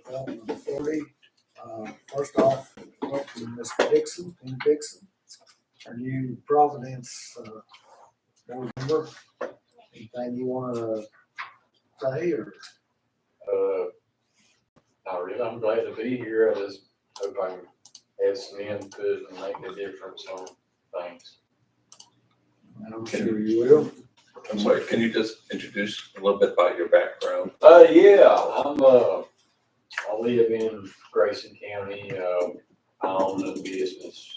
Development Authority. First off, welcome Mr. Dixon, Tim Dixon, our new Providence board member. Anything you want to say or? Not really. I'm glad to be here. I just hope I can add some input and make a difference on things. I'm sure you will. I'm sorry, can you just introduce a little bit about your background? Yeah, I live in Grayson County. I own a business.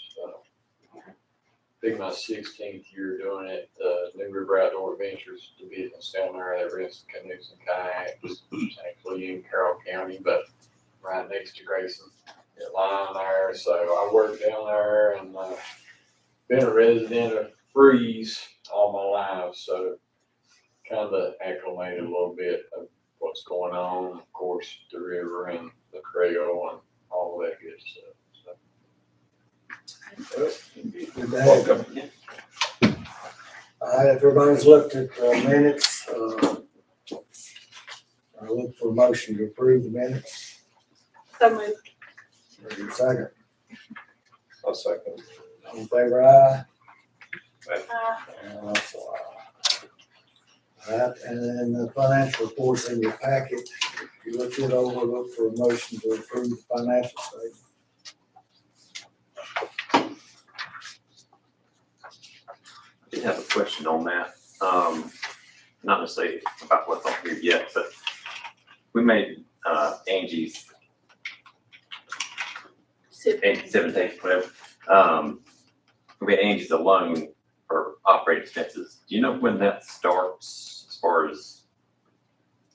Big my 16th year doing it. New River Outdoor Adventures, the business down there that rents canoes and kayaks. It's actually in Carroll County, but right next to Grayson, line there. So I work down there and been a resident of Freeze all my life. So kind of acclimated a little bit of what's going on. Of course, the river and the trail and all of that good stuff. Good day. All right, if everybody's looked at the minutes, I look for a motion to approve the minutes. So moved. Ready, second. I'll second. All in favor, aye. And also aye. All right, and then the financial reports in your packet. If you look it over, look for a motion to approve the financial statement. I did have a question on that. Not necessarily about what's on here yet, but we made Angie's 17, whatever. We had Angie's a loan for operating expenses. Do you know when that starts as far as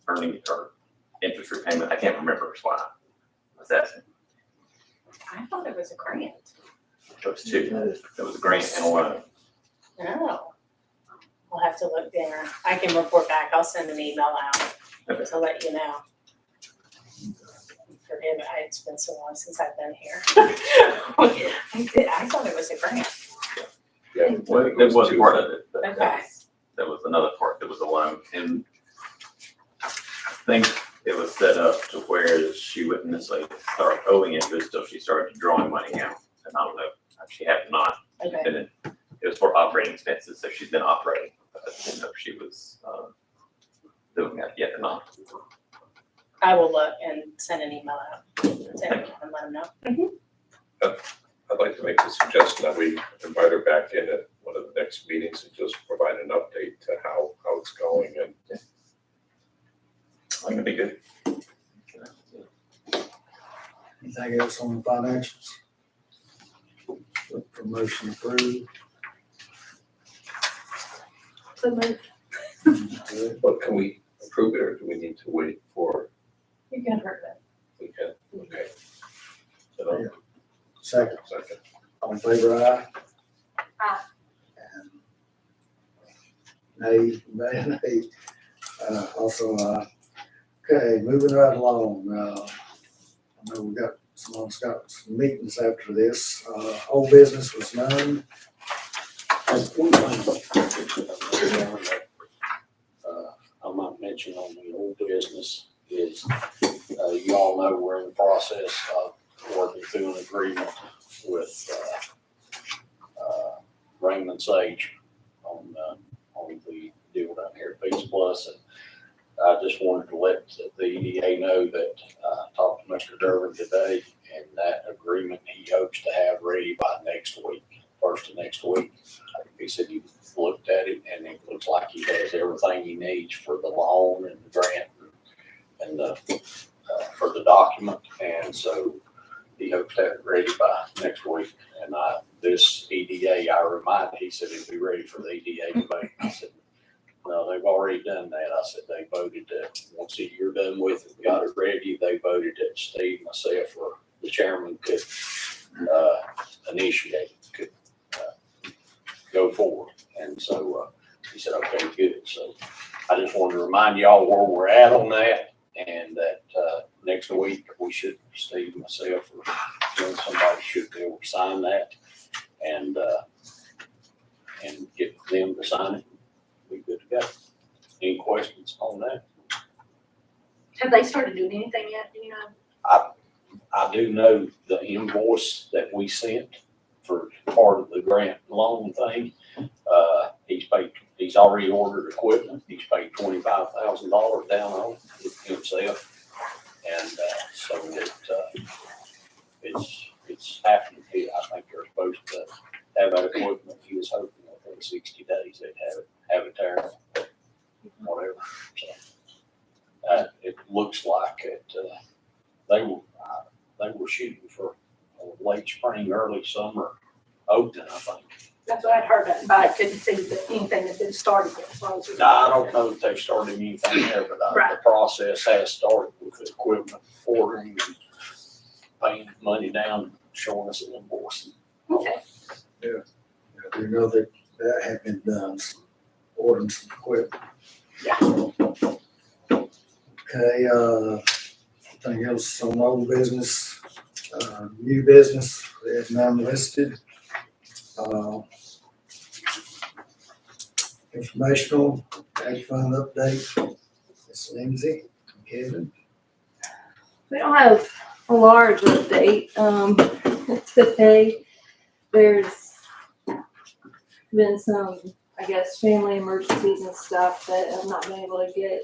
earning or interest repayment? I can't remember. That's why I was asking. I thought it was a grant. It was two. It was a grant and a loan. No. We'll have to look there. I can report back. I'll send an email out to let you know. Forgive me, it's been so long since I've been here. I thought it was a grant. Yeah, Well, it wasn't part of it, but Okay. that was another part that was a loan. And I think it was set up to where she wouldn't necessarily start owing interest until she started drawing money out. And I don't know, she had not. Okay. And it was for operating expenses, so she's been operating. But I didn't know if she was doing that yet or not. I will look and send an email out to everyone and let them know. I'd like to make the suggestion that we invite her back in at one of the next meetings and just provide an update to how it's going. And I think it'd be good. Anything else on the financials? Look for motion approved. So moved. Good. but can we approve it, or do we need to wait for? You can hurt it. We can. Okay. So, Yeah. Second. second. All in favor, aye. Aye. And nay. Also aye. Okay, moving right along. I know we got someone's got some meetings after this. Old business was none. One thing I might mention on the old business is, you all know we're in the process of working through an agreement with Raymond Sage on the deal down here at Pizza Plus. And I just wanted to let the EDA know that I talked to Mr. Durbin today, and that agreement he hopes to have ready by next week, first of next week. He said he looked at it and it looks like he has everything he needs for the loan and the grant and the, for the document. And so he hopes to have it ready by next week. And this EDA, I reminded, he said it'd be ready for the EDA debate. I said, no, they've already done that. I said, they voted that once you're done with it, got it ready, they voted that Steve, myself, or the chairman could initiate, could go forward. And so he said, okay, good. So I just wanted to remind y'all where we're at on that, and that next week we should, Steve, myself, or somebody should be able to sign that and get them to sign it. Be good to go. Any questions on that? Have they started doing anything yet? Do you know? I do know the invoice that we sent for part of the grant loan thing. He's already ordered equipment. He's paid $25,000 down on it himself. And, so it's happening. I think they're supposed to have that equipment. He was hoping within 60 days they'd have it there, whatever. So, it looks like they were shooting for late spring, early summer opening, I think. That's what I'd heard, but I couldn't see that anything had been started yet, so I was. I don't know if they've started anything there, but the Right. process has started with the equipment ordering and paying money down, showing us an invoice. Okay. I do know that had been done, ordering some equipment. Yeah. Okay, anything else on old business, new business, we have none listed. Informational, ag fund update, Ms. Lindsay, Kevin. We don't have a large update, today. There's been some, I guess, family emergencies and stuff that I've not been able to get,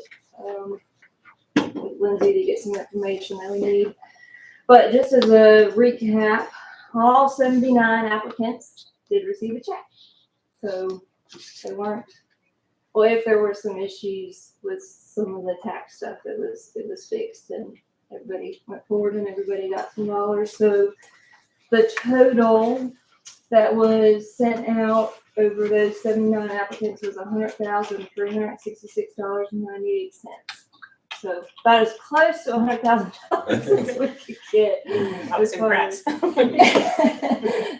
with Lindsay to get some information that we need. But just as a recap, all 79 applicants did receive a check. So they weren't, well, if there were some issues with some of the tax stuff, it was fixed and everybody went forward and everybody got some dollars. So the total that was sent out over those 79 applicants was $100,366.98. So about as close to $100,000 as we could get. I was impressed.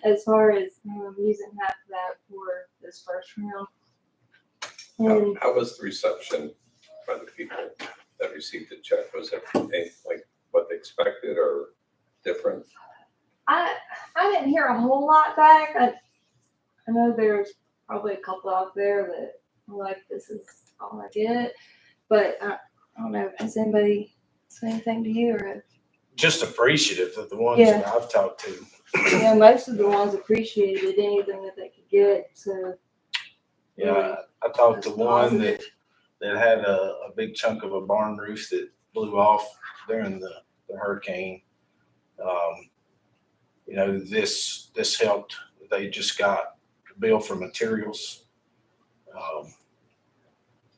As far as using half of that for this first round. And How was the reception by the people that received the check? Was it anything like what they expected or different? I didn't hear a whole lot back. I know there's probably a couple out there that are like, this is all I get. But I don't know, has anybody said anything to you or? Just appreciative of the ones Yeah. that I've talked to. Yeah, most of the ones appreciated anything that they could get, so. Yeah, I talked to That's one positive. that had a big chunk of a barn roof that blew off during the hurricane. You know, this helped. They just got a bill for materials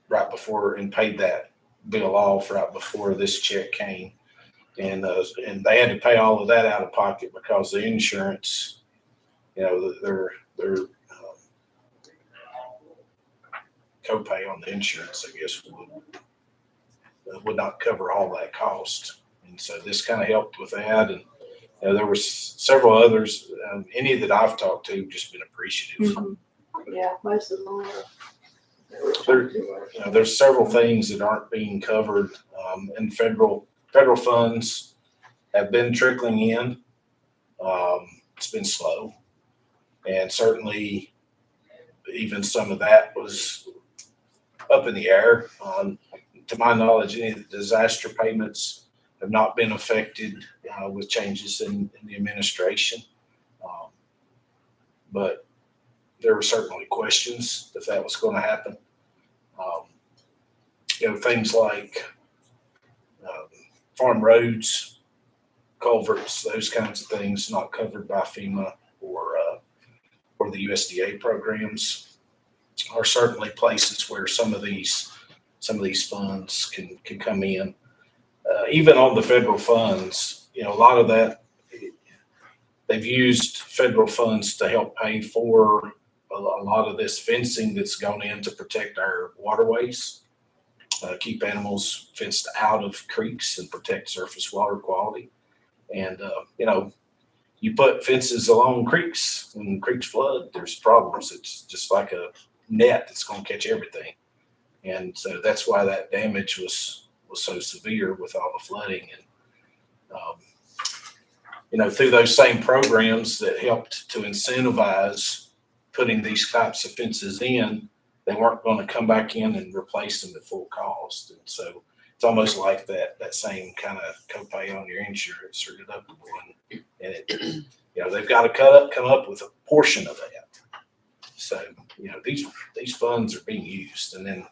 right before and paid that bill off right before this check came. And they had to pay all of that out of pocket because the insurance, you know, their copay on the insurance, I guess, would not cover all that cost. And so this kind of helped with that. And you know, there were several others. Any that I've talked to, just been appreciative. Yeah, most of them There's several things that aren't being covered, and federal funds have been trickling in. It's been slow, and certainly even some of that was up in the air. To my knowledge, any of the disaster payments have not been affected with changes in the administration, but there were certainly questions if that was going to happen. You know, things like farm roads, culverts, those kinds of things not covered by FEMA or the USDA programs are certainly places where some of these funds can come in. Even on the federal funds, you know, a lot of that, they've used federal funds to help pay for a lot of this fencing that's gone in to protect our waterways, keep animals fenced out of creeks and protect surface water quality. And, you know, you put fences along creeks, when creeks flood, there's problems. It's just like a net that's going to catch everything. And so that's why that damage was so severe with all the flooding. And, you know, through those same programs that helped to incentivize putting these types of fences in, they weren't going to come back in and replace them at full cost. And so it's almost like that same kind of copay on your insurance or deductible. And it, they've got to come up with a portion of that. So, these funds are being used. And then,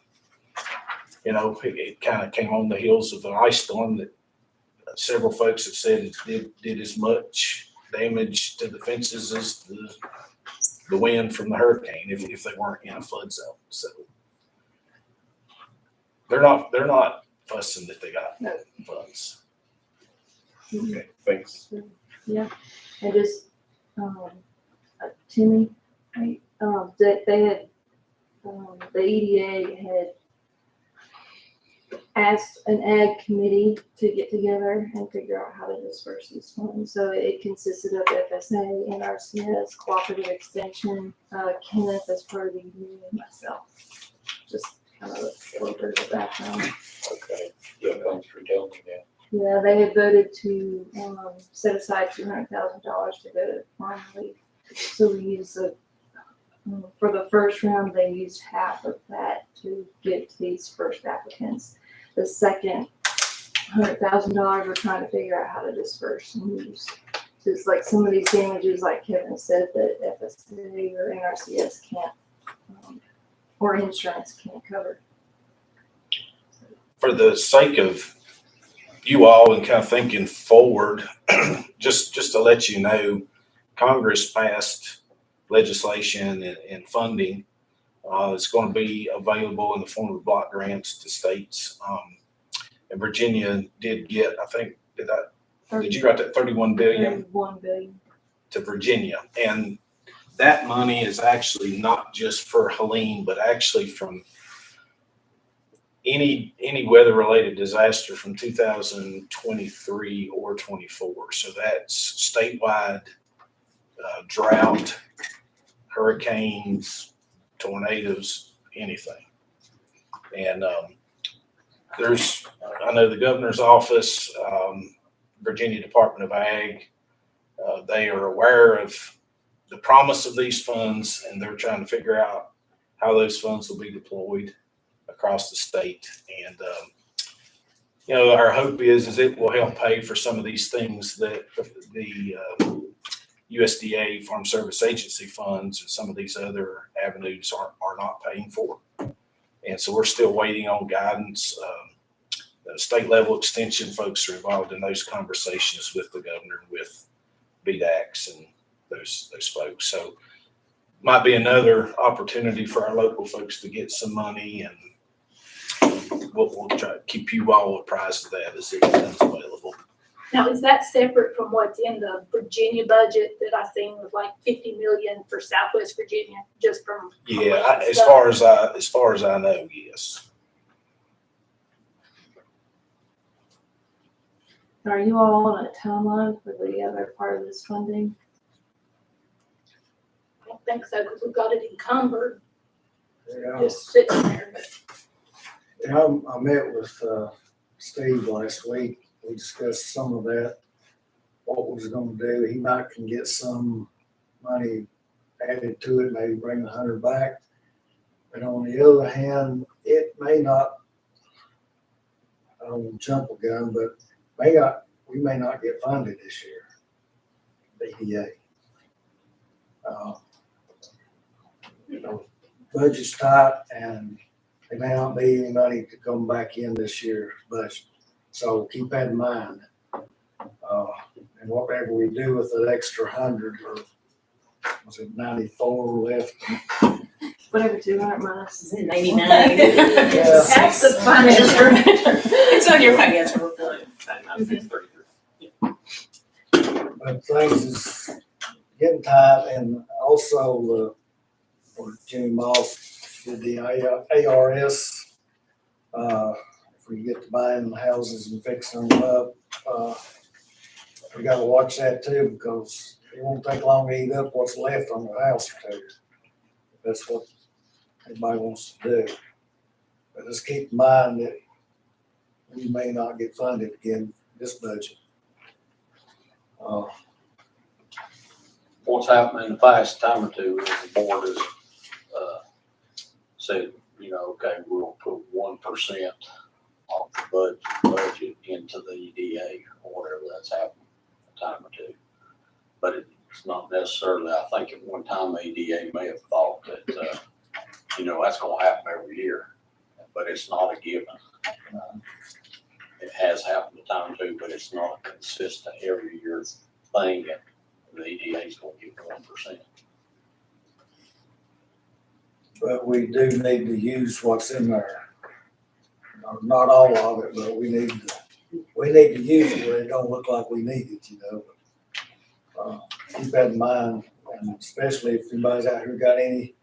it kind of came on the heels of an ice storm that several folks have said it did as much damage to the fences as the wind from the hurricane if they weren't in a flood zone. So they're not fussing that they got funds. Okay, thanks. And just, Timmy, right, they had, the EDA had asked an ag committee to get together and figure out how to disperse these funds. So it consisted of FSA, NRCS, Cooperative Extension, Kenneth as part of the EDA, and myself. Just kind of a little bit of the background. Okay, yeah, thanks for telling me that. Yeah, they had voted to set aside $200,000 to go to farm relief. So we used for the first round, they used half of that to get to these first applicants. The second $100,000, we're trying to figure out how to disperse and use. Just like some of these damages, like Kevin said, that FSA or NRCS can't, or insurance can't cover. For the sake of you all and kind of thinking forward, just to let you know, Congress passed legislation and funding. It's going to be available in the form of block grants to states. And Virginia did get, I think, did you write that 31 billion? 31 billion. To Virginia. And that money is actually not just for Helene, but actually from any weather-related disaster from 2023 or 24. So that's statewide drought, hurricanes, tornadoes, anything. And I know the governor's office, Virginia Department of Ag, they are aware of the promise of these funds, and they're trying to figure out how those funds will be deployed across the state. And our hope is it will help pay for some of these things that the USDA Farm Service Agency funds and some of these other avenues are not paying for. And so we're still waiting on guidance. The state level extension folks are involved in those conversations with the governor and with BDACs and those folks. So might be another opportunity for our local folks to get some money, and we'll try to keep you all apprised of that as it becomes available. Now, is that separate from what's in the Virginia budget that I seen was like 50 million for Southwest Virginia, just from? Yeah, as far as I know, yes. Are you all on a timeline for the other part of this funding? I don't think so, because we've got it encumbered, Yeah. just sitting there, but. I met with Steve last week. We discussed some of that, what we was gonna do. He might can get some money added to it, maybe bring 100 back. But on the other hand, it may not, I don't want to jump a gun, but we may not get funded this year, the EDA. Budget's tight, and there may not be any money to come back in this year's budget. So keep that in mind. And whatever we do with that extra 100, or was it 94 left? Whatever 200 minus. 99. That's the finance director. It's on your financial report. 99,633. But things is getting tight, and also for Jimmy Moss did the ARS. If we get to buying houses and fixing them up, we got to watch that too, because it won't take long to eat up what's left on the house or two. That's what everybody wants to do. But just keep in mind that we may not get funded again this budget. What's happened in the past time or two is the board has said, okay, we'll put 1% off the budget into the EDA or whatever that's happened a time or two. But it's not necessarily, I think at one time the EDA may have thought that, that's gonna happen every year, but it's not a given. It has happened a time or two, but it's not a consistent every year thing that the EDA is gonna give 1%. But we do need to use what's in there. Not all of it, but we need to use it where it don't look like we need it, Keep that in mind, and especially if anybody's out here got any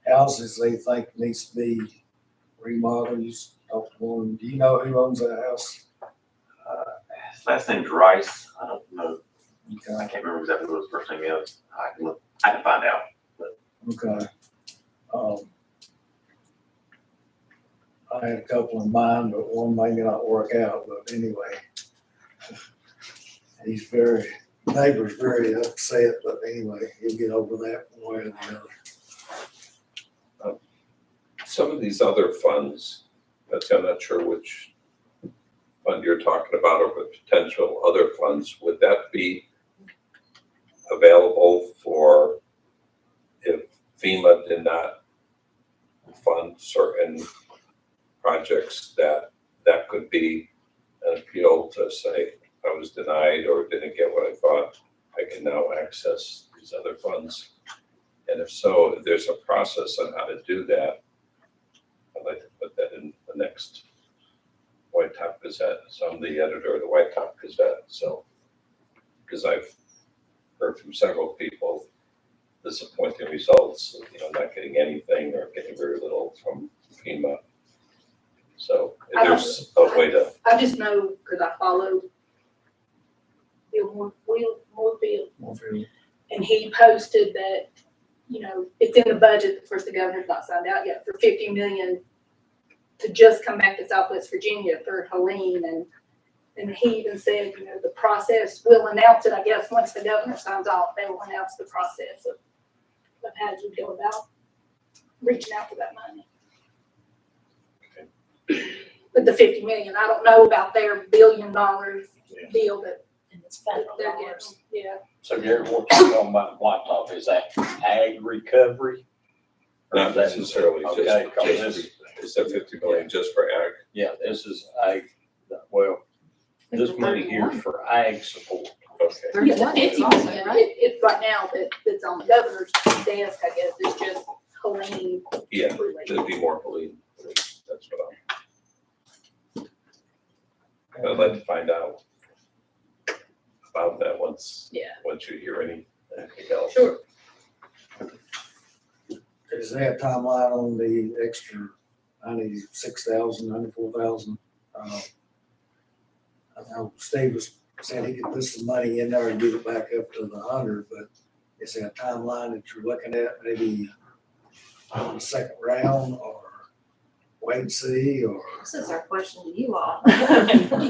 houses they think needs to be remodeled, you just talk to one. Do you know who owns that house? His last name's Rice. I don't know. I Okay, can't remember exactly what his first name is. I can find out. okay. I had a couple in mind, but one may not work out, but anyway. Neighbor's very upset, but anyway, he'll get over that one way or the other. Some of these other funds, I'm not sure which fund you're talking about, or the potential other funds, would that be available for if FEMA did not fund certain projects, that could be an appeal to say, I was denied or didn't get what I thought, I can now access these other funds? And if so, if there's a process on how to do that, I'd like to put that in the next White Top Gazette. So I'm the editor of the White Top Gazette, so, because I've heard from several people disappointing results, not getting anything or getting very little from FEMA. So if there's a way to, I just know, cause I follow Bill Moorefield, and he posted that, it's in the budget, of course, the governor's not signed out yet, for $50 million to just come back to Southwest Virginia for Helene, and he even said, the process, we'll announce it, I guess, once the governor signs off, they will announce the process of how you go about reaching out for that money. But the $50 million, I don't know about their $1 billion deal that And it's federal they're dollars. getting, yeah. So Gary, what you're talking about in White Top, is that ag recovery? Or not is that- necessarily Okay, 'cause just, this, is that 50 million just for ag? yeah, this is ag, well, this money here is for ag support. Okay. Yeah, the $50 million, it right now, that's on the governor's desk, I guess, is just Helene Yeah, related. there'd be more police, that's what I'd like to find out about that once you hear anything else. Sure. Is there a timeline on the extra 96,000, 94,000? I know Steve was saying he could put some money in there and get it back up to the 100, but is there a timeline that you're looking at, maybe on the second round, or wait and see, or? This is our question to you all. Do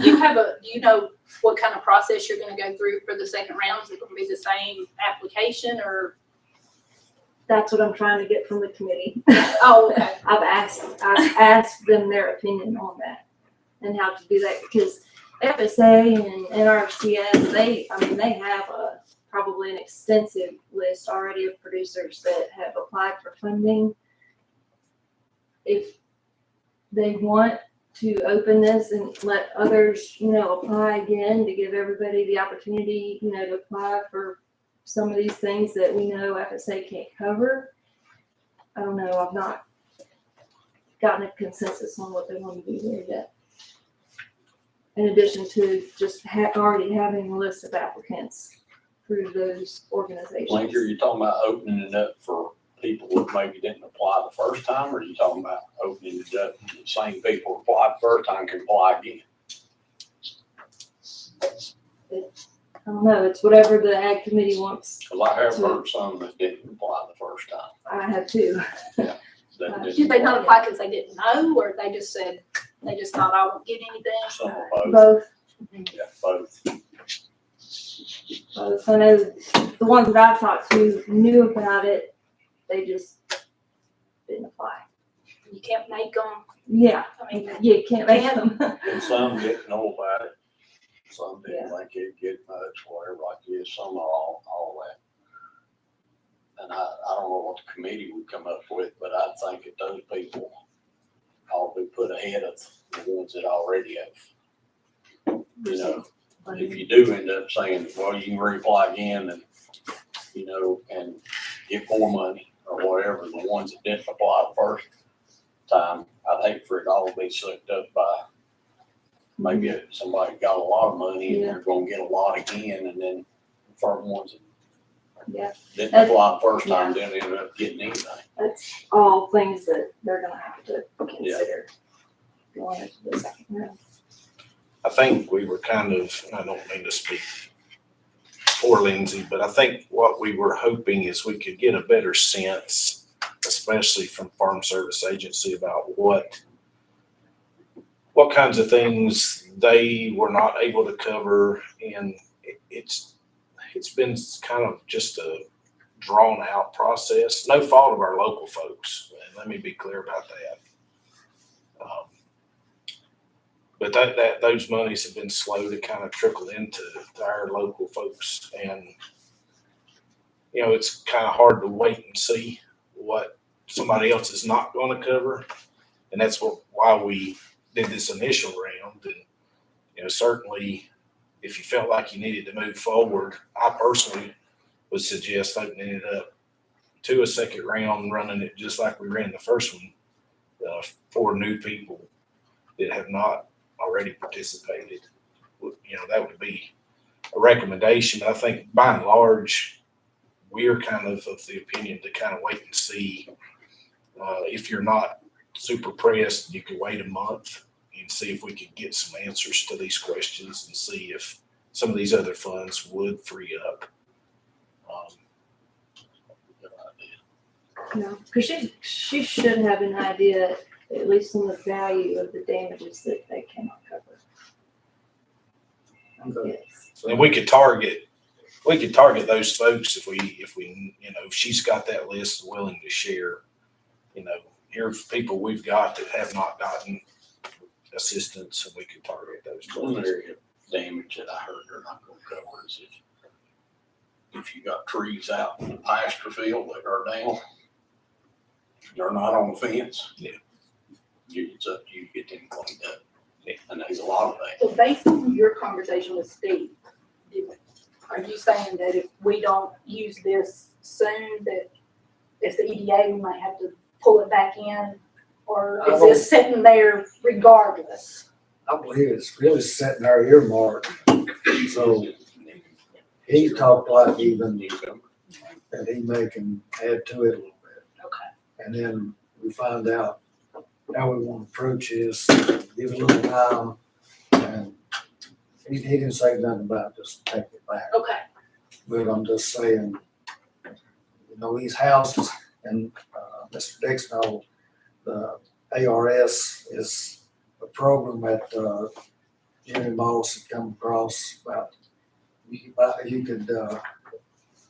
you know what kind of process you're gonna go through for the second round? Is it gonna be the same application or? That's what I'm trying to get from the committee. Oh, okay. I've asked them their opinion on that and how to do that, because FSA and NRCS, they have probably an extensive list already of producers that have applied for funding. If they want to open this and let others, apply again, to give everybody the opportunity, to apply for some of these things that we know FSA can't cover. I don't know, I've not gotten a consensus on what they want to do there yet. In addition to just already having a list of applicants through those organizations. Blanker, you're talking about opening it up for people that maybe didn't apply the first time, or are you talking about opening it up, the same people who applied the first time can apply again? I don't know, it's whatever the ag committee wants. Cause I have heard some that didn't apply the first time. I have too. That didn't Did they not apply. apply because they didn't know, or they just said, they just thought I won't get anything? Some of both, Both. yeah, both. Both. I know the ones that I've talked to knew about it, they just didn't apply. You can't make them Yeah, I mean, you can't make them. And some didn't know about it, some didn't Yeah. think it'd get much, whatever, like this, some all that. And I don't know what the committee would come up with, but I think that those people ought to be put ahead of the ones that already have. You know, if you do end up saying, well, you can reapply again and, you know, and get more money or whatever, the ones that didn't apply the first time, I'd hate for it all to be sucked up by maybe somebody got a lot of money and they're gonna get a lot again, and then the first ones that Yeah, didn't apply the first time didn't end up getting anything. that's all things that they're gonna have to consider going into the second round. I think we were kind of, I don't mean to speak for Lindsay, but I think what we were hoping is we could get a better sense, especially from Farm Service Agency, about what kinds of things they were not able to cover. And it's been kind of just a drawn out process, no fault of our local folks. And let me be clear about that. But those monies have been slow to kind of trickle into our local folks. And, you know, it's kind of hard to wait and see what somebody else is not going to cover. And that's why we did this initial round. And, you know, certainly if you felt like you needed to move forward, I personally would suggest opening it up to a second round, running it just like we ran the first one, for new people that have not already participated. You know, that would be a recommendation. I think by and large, we're kind of the opinion to kind of wait and see. If you're not super pressed, you could wait a month and see if we could get some answers to these questions and see if some of these other funds would free up. No, because she should have an idea, at least on the value of the damages that they cannot cover. Yes. And we could target those folks if we, you know, if she's got that list willing to share, you know, here's people we've got that have not gotten assistance, and we could target those One folks. area of damage that I heard they're not gonna cover is if you got trees out in the pasture field that are down, they're not on the fence. Yeah. It's up to you to get them cleaned up. Yeah. And there's a lot of that. So based on your conversation with Steve, are you saying that if we don't use this soon, that if the EDA, we might have to pull it back in? Or is this sitting there regardless? I believe it's really setting our earmark. So he talked like even that he may can add to it a little bit. Okay. And then we find out how we want to approach this, give it a little time. And he didn't say nothing about just take it back. Okay. But I'm just saying, you know, these houses and Mr. Dixon, the ARS is a program that Jimmy Moss had come across about.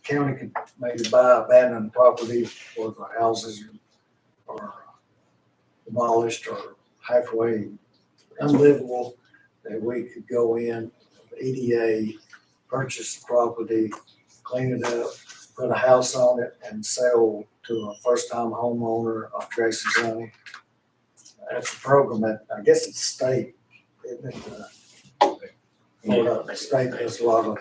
County could maybe buy abandoned property where the houses are demolished or halfway unlivable, that we could go in, EDA, purchase the property, clean it up, put a house on it, and sell to a first-time homeowner of Grayson County. That's a program that, I guess it's state, isn't it? The state does a lot of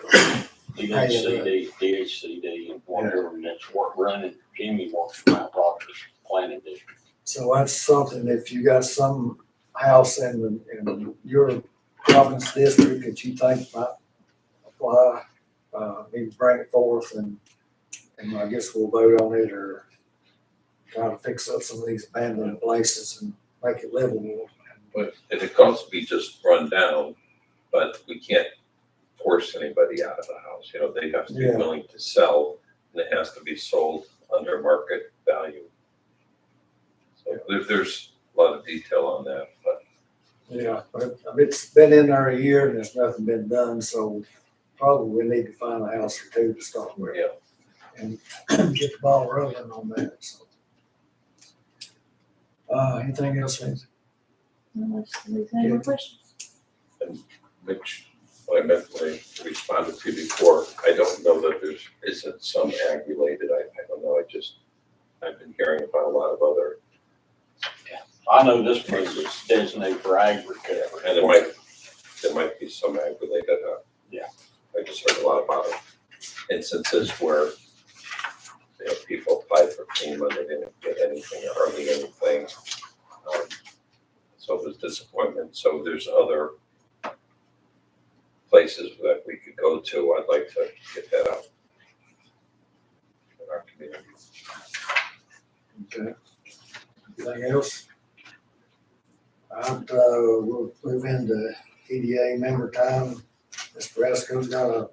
DHCD, and whatever, and that's what running, Jimmy works for my property planning district. So that's something, if you got some house in your province district that you think might apply, maybe bring it forth and I guess we'll vote on it or try to fix up some of these abandoned places and make it livable. But it costs to be just run down, but we can't force anybody out of the house. You know, they have to be Yeah. willing to sell, and it has to be sold under market value. So there's a lot of detail on that, but Yeah, but it's been in there a year and there's nothing been done, so probably we need to find a house or two to start with. yeah. And get the ball rolling on that, so. Anything else, Lindsay? Unless there's any more questions. Which, what I meant when I responded to you before, I don't know that there isn't some ag related, I don't know, I've been hearing about a lot of other, I know this place is designated for ag recovery. and there might be some ag related, Yeah. I just heard a lot about instances where, you know, people applied for FEMA, they didn't get anything, or hardly anything. So it was disappointment, so there's other places that we could go to, I'd like to get that out in our community. Okay. Anything else? We'll move into EDA member time. Mr. Rasco's got a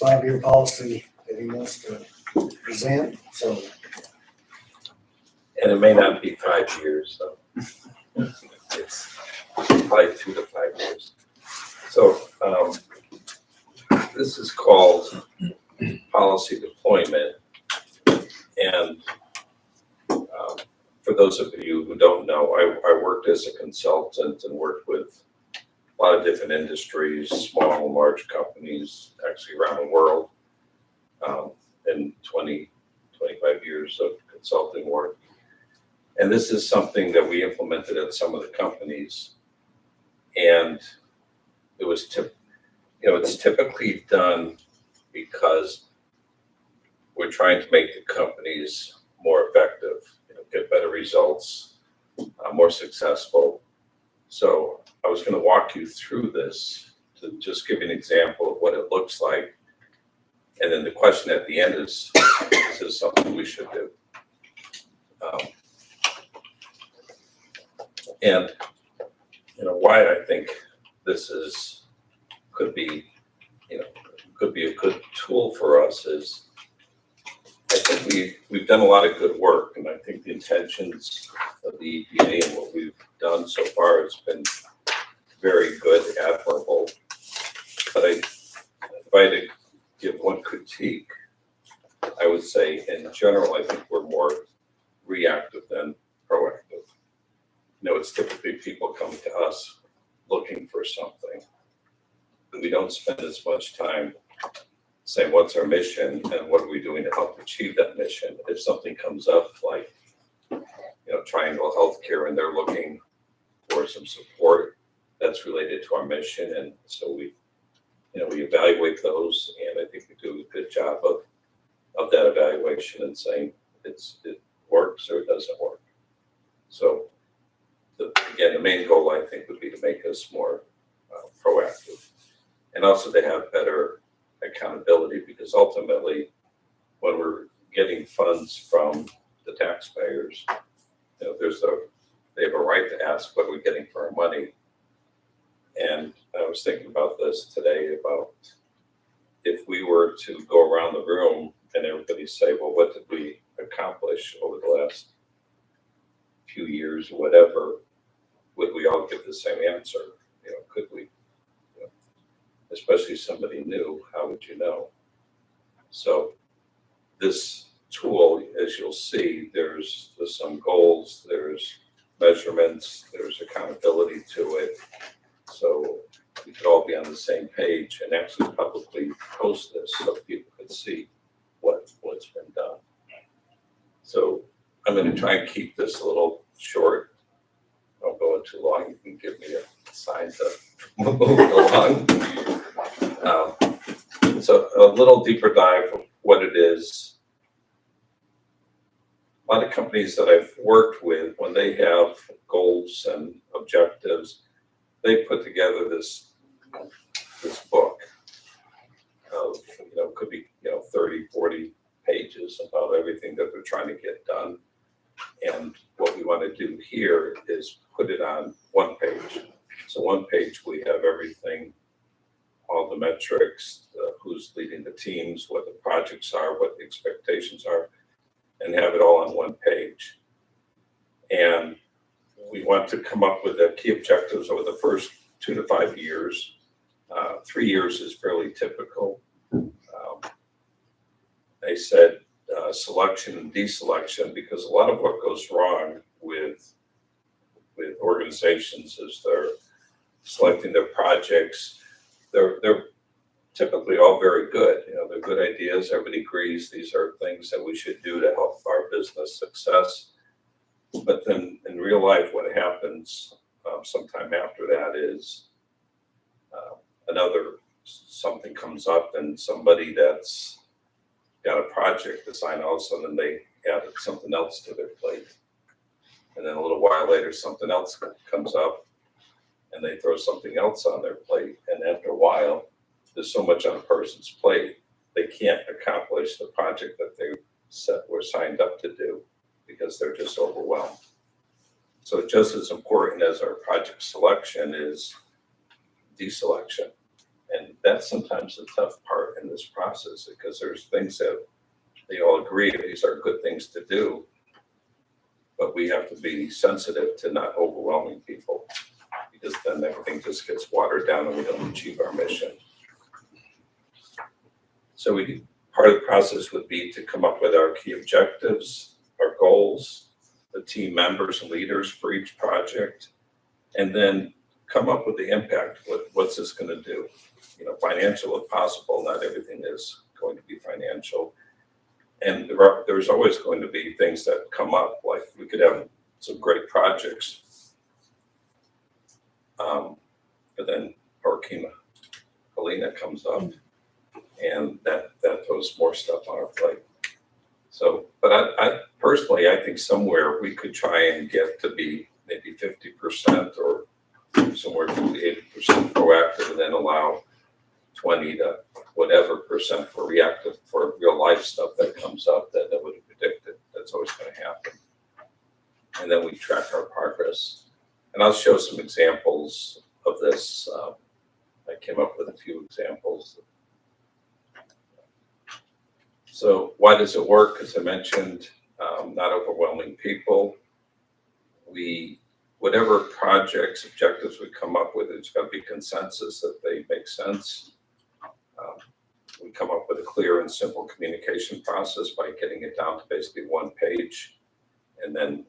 5-year policy that he wants to present, so. And it may not be 5 years, so it's probably 2 to 5 years. So this is called policy deployment. And for those of you who don't know, I worked as a consultant and worked with a lot of different industries, small and large companies, actually around the world, in 25 years of consulting work. And this is something that we implemented at some of the companies. And it was it's typically done because we're trying to make the companies more effective, get better results, more successful. So I was going to walk you through this to just give you an example of what it looks like. And then the question at the end is this something we should do? And why I think this could be a good tool for us is I think we've done a lot of good work, and I think the intentions of the EDA and what we've done so far has been very good, admirable. But if I had to give one critique, I would say in general, I think we're more reactive than proactive. It's typically people coming to us looking for something. And we don't spend as much time saying, what's our mission and what are we doing to help achieve that mission? If something comes up like, Triangle Healthcare and they're looking for some support that's related to our mission. And so we evaluate those, and I think we do a good job of that evaluation and saying it works or it doesn't work. So again, the main goal I think would be to make us more proactive, and also to have better accountability, because ultimately when we're getting funds from the taxpayers, they have a right to ask what we're getting for our money. And I was thinking about this today about if we were to go around the room and everybody say, well, what did we accomplish over the last few years or whatever, would we all give the same answer? Could we? Especially somebody new, how would you know? So this tool, as you'll see, there's some goals, there's measurements, there's accountability to it. So we could all be on the same page and actually publicly post this so people could see what's been done. So I'm going to try and keep this a little short. Don't go too long. You can give me a sign to move along. So a little deeper dive of what it is. A lot of companies that I've worked with, when they have goals and objectives, they put together this book of, could be, 30, 40 pages about everything that they're trying to get done. And what we want to do here is put it on one page. So one page, we have everything, all the metrics, who's leading the teams, what the projects are, what the expectations are, and have it all on one page. And we want to come up with the key objectives over the first 2 to 5 years. 3 years is fairly typical. They said selection and deselection, because a lot of what goes wrong with with organizations as they're selecting their projects. They're typically all very good. You know, they're good ideas. Everybody agrees these are things that we should do to help our business success. But then in real life, what happens sometime after that is something comes up, and somebody that's got a project design, all of a sudden they added something else to their plate. And then a little while later, something else comes up and they throw something else on their plate. And after a while, there's so much on a person's plate, they can't accomplish the project that they were signed up to do because they're just overwhelmed. So just as important as our project selection is deselection. And that's sometimes the tough part in this process, because there's things that they all agree these are good things to do, but we have to be sensitive to not overwhelming people, because then everything just gets watered down and we don't achieve our mission. So part of the process would be to come up with our key objectives, our goals, the team members and leaders for each project, and then come up with the impact. What's this going to do? You know, financial if possible. Not everything is going to be financial. And there's always going to be things that come up, like we could have some great projects, but then Hurricane Helena comes up, and that throws more stuff on our plate. So, but I personally, I think somewhere we could try and get to be maybe 50% or somewhere to 80% proactive, and then allow 20 to whatever percent for reactive, for real life stuff that comes up that nobody predicted. That's always going to happen. And then we track our progress. And I'll show some examples of this. I came up with a few examples. So why does it work? As I mentioned, not overwhelming people. Whatever projects, objectives we come up with, it's got to be consensus that they make sense. We come up with a clear and simple communication process by getting it down to basically one page, and then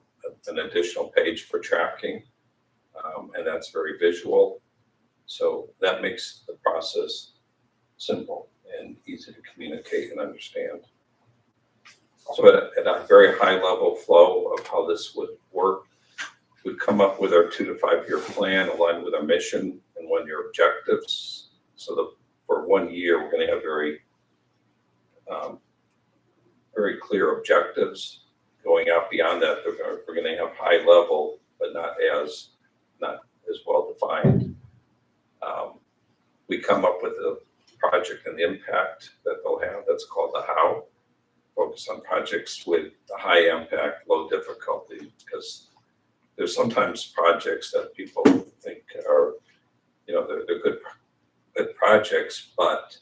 an additional page for tracking, and that's very visual. So that makes the process simple and easy to communicate and understand. So at a very high level flow of how this would work, we'd come up with our 2 to 5 year plan aligned with our mission and 1 year objectives. So for 1 year, we're going to have very clear objectives. Going out beyond that, we're going to have high level, but not as well defined. We come up with a project and the impact that they'll have. That's called the how. Focus on projects with a high impact, low difficulty, because there's sometimes projects that people think are, they're good projects, but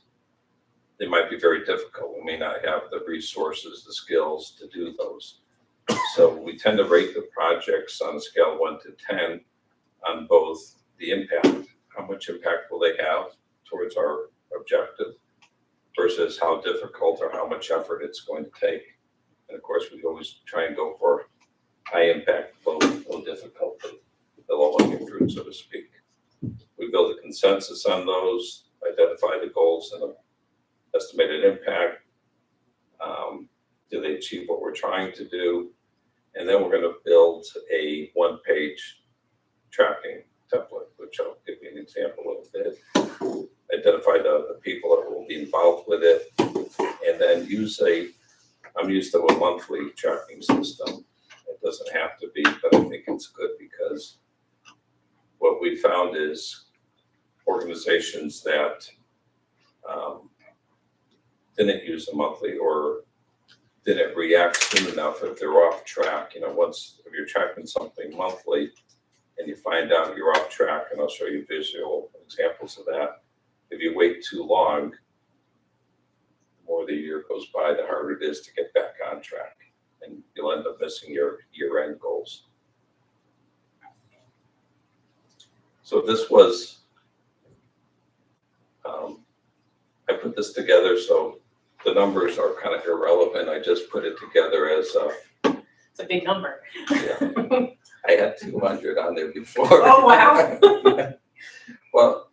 they might be very difficult. We may not have the resources, the skills to do those. So we tend to rate the projects on a scale of 1 to 10 on both the impact, how much impact will they have towards our objective, versus how difficult or how much effort it's going to take. And of course, we always try and go for high impact, low difficulty, the low hanging fruit, so to speak. We build a consensus on those, identify the goals and estimated impact. Do they achieve what we're trying to do? And then we're going to build a 1-page tracking template, which I'll give you an example of a bit. Identify the people that will be involved with it, and then I'm used to a monthly tracking system. It doesn't have to be, but I think it's good, because what we found is organizations that didn't use a monthly or didn't react soon enough, if they're off track, if you're tracking something monthly and you find out you're off track, and I'll show you visual examples of that. If you wait too long, the more the year goes by, the harder it is to get back on track, and you'll end up missing your year-end goals. So this was, I put this together, so the numbers are kind of irrelevant. I just put it together as It's a big number. yeah. I had 200 on there before. Oh, wow. Well,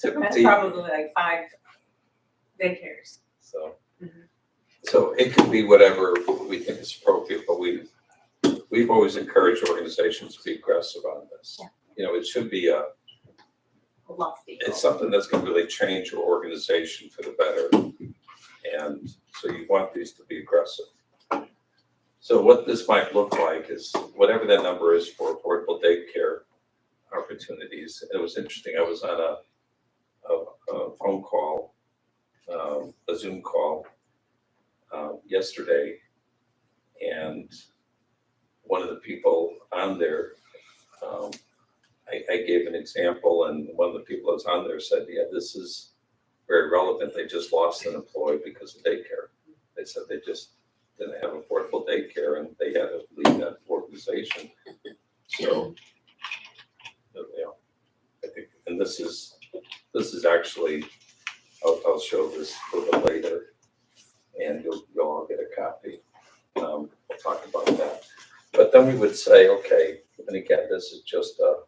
That's typically, probably like 5 daycares. so, Mhm. so it could be whatever we think is appropriate, but we've always encouraged organizations to be aggressive on this. Yeah. You know, it should be Lofty. it's something that's gonna really change your organization for the better. And so you want these to be aggressive. So what this might look like is whatever that number is for affordable daycare opportunities. It was interesting, I was on a phone call, a Zoom call, yesterday. And one of the people on there, I gave an example, and one of the people that was on there said, yeah, this is very relevant. They just lost an employee because of daycare. They said they just didn't have affordable daycare and they had to leave that organization. So, you know, I think, and this is actually, I'll show this a little bit later, and you'll all get a copy. We'll talk about that. But then we would say, okay, and again, this is just a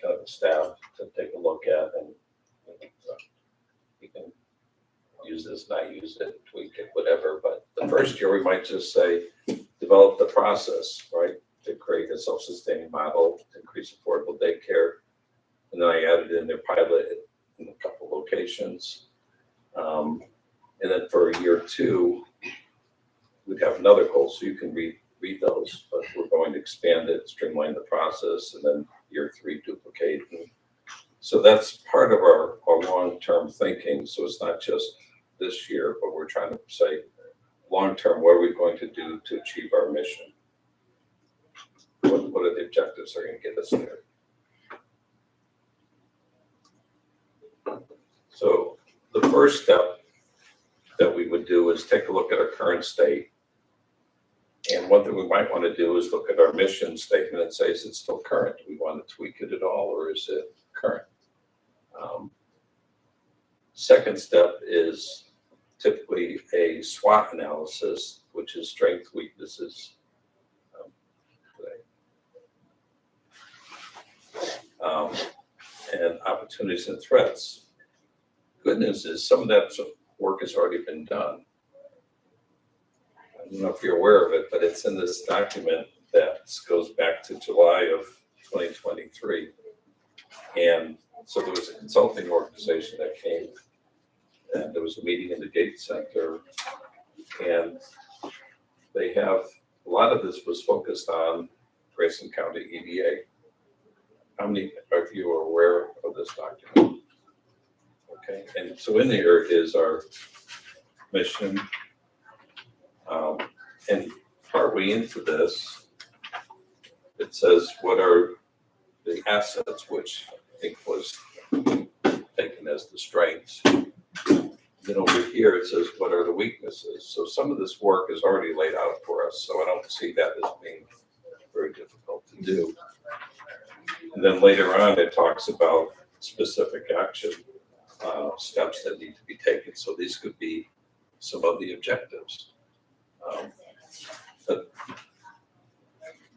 kind of a staff to take a look at, and you can use this, not use it, tweak it, whatever. But the first year, we might just say, develop the process, right, to create a self-sustaining model, to increase affordable daycare. And then I added in their pilot in a couple locations. And then for year 2, we'd have another goal, so you can read those, but we're going to expand it, streamline the process, and then year 3, duplicate. And so that's part of our long-term thinking. So it's not just this year, but we're trying to say, long-term, what are we going to do to achieve our mission? What are the objectives that are going to get us there? So the first step that we would do is take a look at our current state. And one thing we might want to do is look at our mission statement and say, is it still current? Do we want to tweak it at all, or is it current? Second step is typically a SWOT analysis, which is strengths, weaknesses, and opportunities and threats. Good news is some of that work has already been done. I don't know if you're aware of it, but it's in this document that goes back to July of 2023. And so there was a consulting organization that came, and there was a meeting in the Gates Center, and they have, a lot of this was focused on Grayson County EDA. How many of you are aware of this document? Okay, and so in there is our mission. And partway into this, it says, what are the assets, which I think was taken as the strengths. Then over here, it says, what are the weaknesses? So some of this work is already laid out for us, so I don't see that as being very difficult to do. And then later on, it talks about specific action steps that need to be taken. So these could be some of the objectives.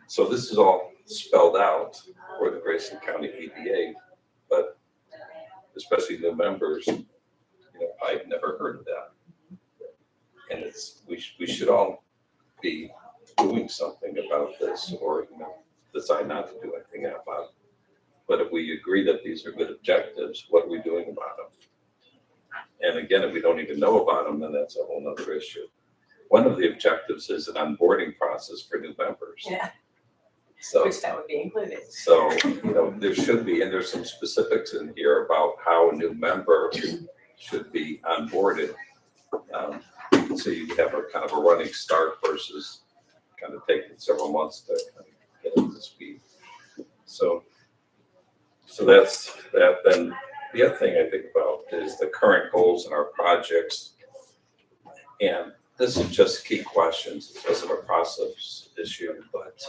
So this is all spelled out for the Grayson County EDA, but especially new members, you know, I've never heard of that. And we should all be doing something about this, or, you know, decide not to do anything about it. But if we agree that these are good objectives, what are we doing about them? And again, if we don't even know about them, then that's a whole nother issue. One of the objectives is an onboarding process for new members. Yeah. So, Which that would be included. so, you know, there should be, and there's some specifics in here about how a new member should be onboarded. So you have a kind of a running start versus kind of taking several months to kind of get up to speed. So that's that. Then the other thing I think about is the current goals in our projects. And this is just key questions. It wasn't a process issue, but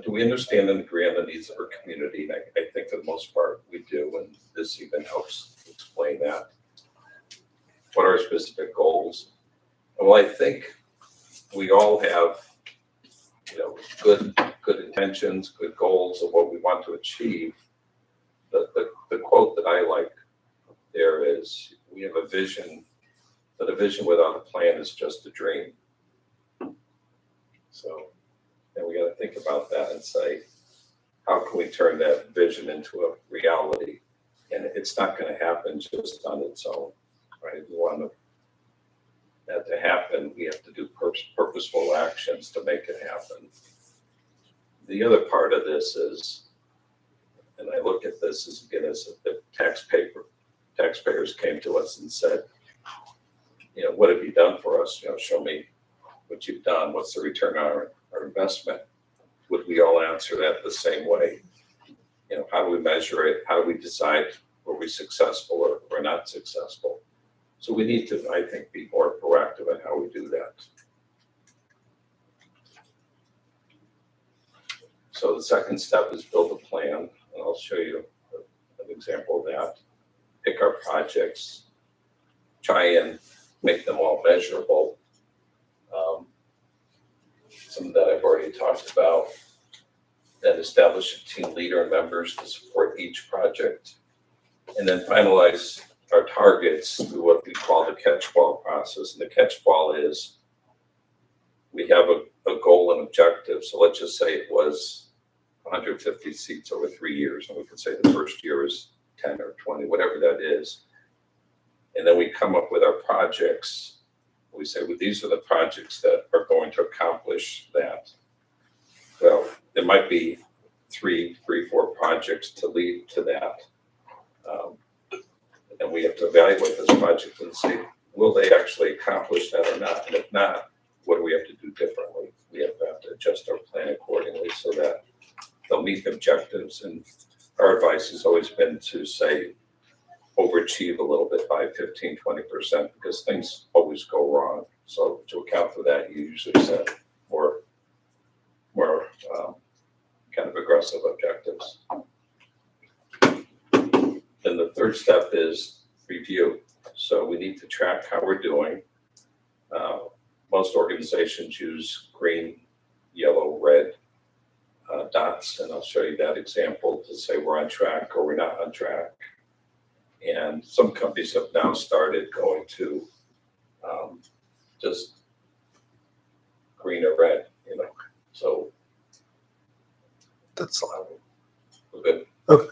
do we understand and agree on the needs of our community? And I think for the most part we do, and this even helps explain that. What are our specific goals? Well, I think we all have good intentions, good goals of what we want to achieve. The quote that I like there is, we have a vision, but a vision without a plan is just a dream. So, and we gotta think about that and say, how can we turn that vision into a reality? And it's not gonna happen just on its own, right? We want that to happen, we have to do purposeful actions to make it happen. The other part of this is, and I look at this as again as if the taxpayers came to us and said, what have you done for us? Show me what you've done. What's the return on our investment? Would we all answer that the same way? How do we measure it? How do we decide were we successful or not successful? So we need to, I think, be more proactive in how we do that. So the second step is build a plan, and I'll show you an example of that. Pick our projects, try and make them all measurable. Some that I've already talked about. Then establish a team leader and members to support each project. And then finalize our targets through what we call the catch ball process. And the catch ball is, we have a goal and objective. So let's just say it was 150 seats over 3 years. And we could say the first year is 10 or 20, whatever that is. And then we come up with our projects. We say, well, these are the projects that are going to accomplish that. Well, there might be three, 4 projects to lead to that. And we have to evaluate those projects and see, will they actually accomplish that or not? And if not, what do we have to do differently? We have to adjust our plan accordingly so that they'll meet the objectives. And our advice has always been to say, overachieve a little bit by 15, 20%, because things always go wrong. So to account for that, you usually set more kind of aggressive objectives. Then the third step is review. So we need to track how we're doing. Most organizations use green, yellow, red dots, and I'll show you that example to say we're on track or we're not on track. And some companies have now started going to just green or red, So That's we're good. Okay.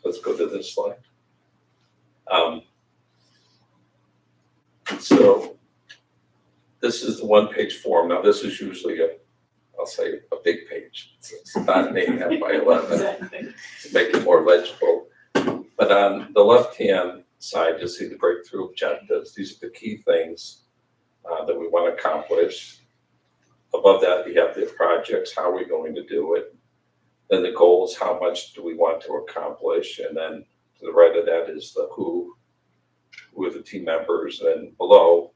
Let's go to this slide. So this is the one-page form. Now this is usually I'll say a big page. It's not an 8.5 by 11 to make it more legible. But on the left-hand side, you'll see the breakthrough objectives. These are the key things that we want to accomplish. Above that, you have the projects. How are we going to do it? Then the goals, how much do we want to accomplish? And then to the right of that is the who are the team members. And below,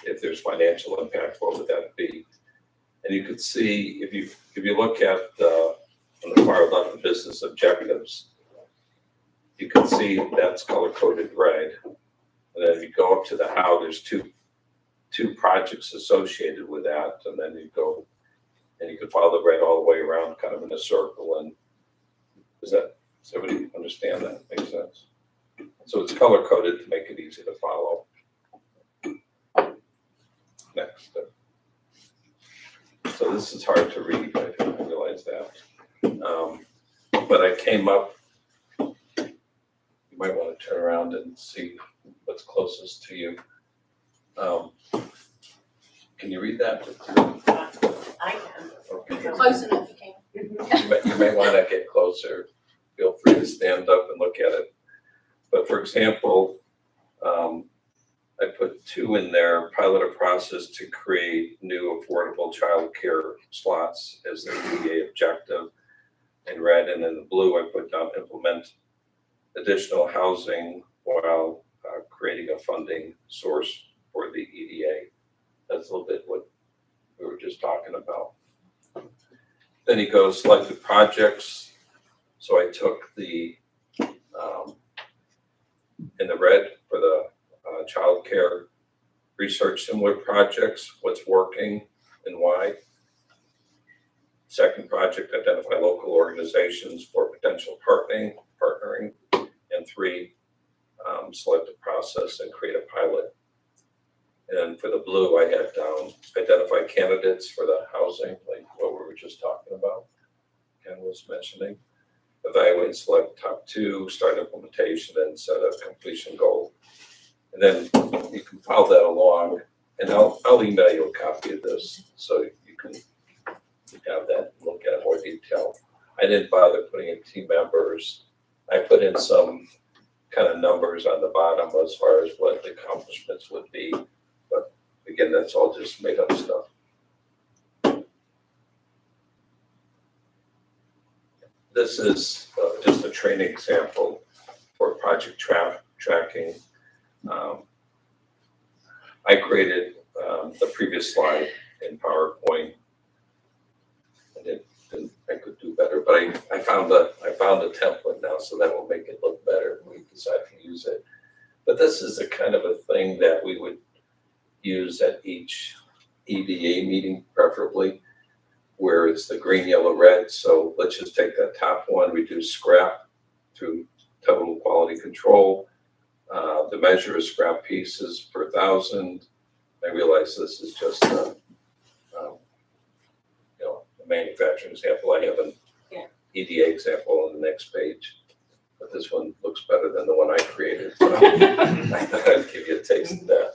if there's financial impact, what would that be? And you could see, if you look at on the far left, the business objectives, you can see that's color-coded red. And then if you go up to the how, there's two projects associated with that. And then you go, and you can follow the red all the way around, kind of in a circle. And does everybody understand that? Makes sense? So it's color-coded to make it easy to follow. Next. So this is hard to read, I realize that. But I came up, you might want to turn around and see what's closest to you. Can you read that? I can. Okay. Close enough, you can. You may want to get closer. Feel free to stand up and look at it. But for example, I put 2 in there, pilot a process to create new affordable childcare slots as the EDA objective in red, and in the blue I put down implement additional housing while creating a funding source for the EDA. That's a little bit what we were just talking about. Then he goes select the projects. So I took the in the red for the childcare research similar projects, what's working and why. Second project, identify local organizations for potential partnering. And 3, select a process and create a pilot. And for the blue, I had down, identify candidates for the housing, like what we were just talking about, Ken was mentioning. Evaluate and select top 2, start implementation, and set a completion goal. And then you can follow that along, and I'll email you a copy of this so you can have that, look at it in more detail. I didn't bother putting in team members. I put in some kind of numbers on the bottom as far as what the accomplishments would be. But again, that's all just made up stuff. This is just a training example for project tracking. I created the previous slide in PowerPoint. I could do better, but I found a template now, so that will make it look better when we decide to use it. But this is a kind of a thing that we would use at each EDA meeting, preferably, where it's the green, yellow, red. So let's just take that top one, reduce scrap through total quality control. The measure is scrap pieces per 1,000. I realize this is just a manufacturing example. I have an EDA example on the next page, but this one looks better than the one I created. So I thought I'd give you a taste of that.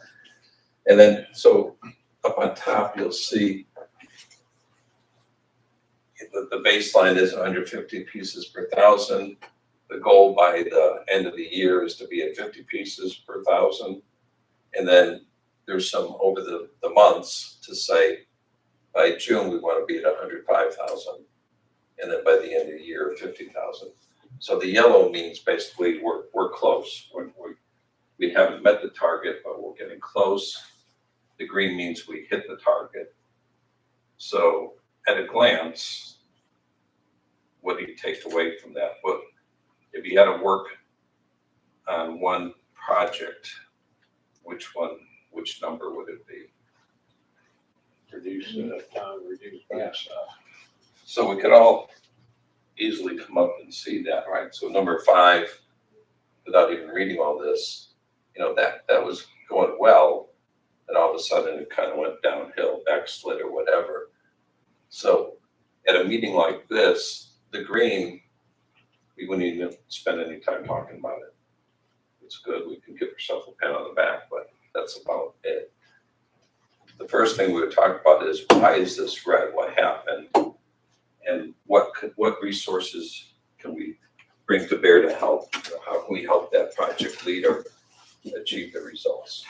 And then, so up on top, you'll see the baseline is 150 pieces per 1,000. The goal by the end of the year is to be at 50 pieces per 1,000. And then there's some over the months to say, by June, we want to be at 105,000. And then by the end of the year, 50,000. So the yellow means basically we're close. We haven't met the target, but we're getting close. The green means we hit the target. So at a glance, what do you take away from that? Well, if you had to work on one project, which number would it be? Reduce time, reduce back stuff. So we could all easily come up and see that, right? So number 5, without even reading all this, that was going well, and all of a sudden it kind of went downhill, backslid or whatever. So at a meeting like this, the green, we wouldn't even spend any time talking about it. It's good, we can give ourselves a pat on the back, but that's about it. The first thing we would talk about is, why is this red? What happened? And what resources can we bring to bear to help? How can we help that project leader achieve the results?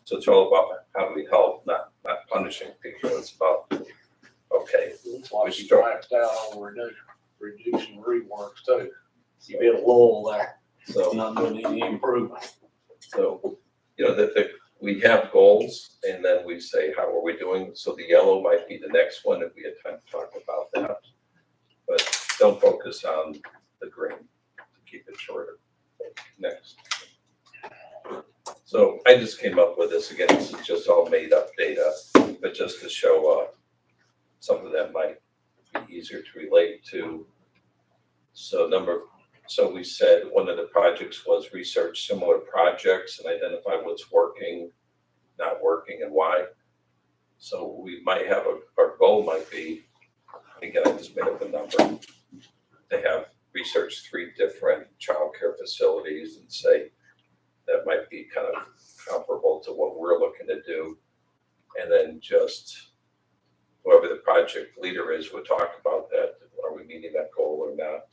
So it's all about how do we help, not punishing people. It's about, okay, Looks like you maxed out on reducing reworks too. You hit a lull there, so not doing any improvement. So, that we have goals, and then we say, how are we doing? So the yellow might be the next one if we had time to talk about that. But don't focus on the green, to keep it shorter. Next. So I just came up with this again. This is just all made up data, but just to show something that might be easier to relate to. So we said one of the projects was research similar projects and identify what's working, not working, and why. So we might have our goal might be, again, I just made up a number, to have researched 3 different childcare facilities and say that might be kind of comparable to what we're looking to do. And then just whoever the project leader is would talk about that. Are we meeting that goal or not?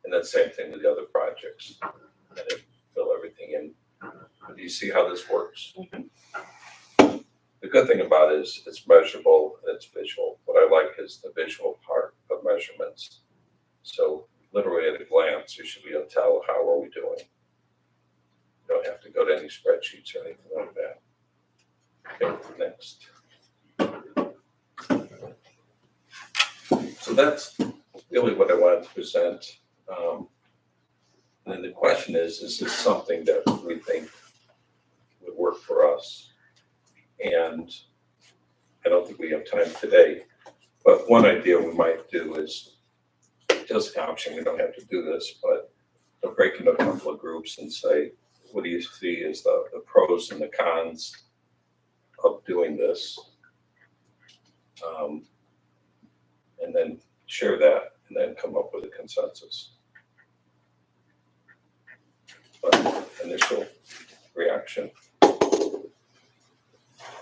And then same thing with the other projects, and then fill everything in. Do you see how this works? Mm-hmm. The good thing about it is it's measurable and it's visual. What I like is the visual part of measurements. So literally at a glance, you should be able to tell how are we doing. You don't have to go to any spreadsheets or anything like that. Okay, next. So that's really what I wanted to present. And then the question is this something that we think would work for us? And I don't think we have time today, But one idea we might do is just an option, we don't have to do this, but to break into a couple of groups and say, what do you see as the pros and the cons of doing this? And then share that and then come up with a consensus. But initial reaction,